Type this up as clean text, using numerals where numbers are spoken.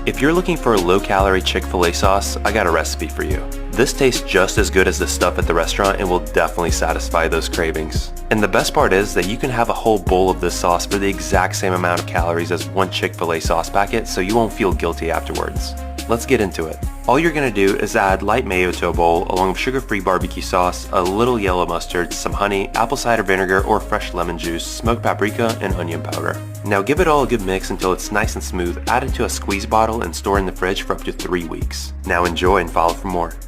If you're looking for a low-calorie Chick-fil-A sauce, I got a recipe for you. This tastes just as good as the stuff at the restaurant and will definitely satisfy those cravings. And the best part is that you can have a whole bowl of this sauce for the exact same amount of calories as one Chick-fil-A sauce packet, so you won't feel guilty afterwards. Let's get into it. All you're going to do is add light mayo to a bowl along with sugar-free barbecue sauce, a little yellow mustard, some honey, apple cider vinegar or fresh lemon juice, smoked paprika, and onion powder. Now give it all a good mix until it's nice and smooth, add it to a squeeze bottle and store in the fridge for up to 3 weeks. Now enjoy and follow for more.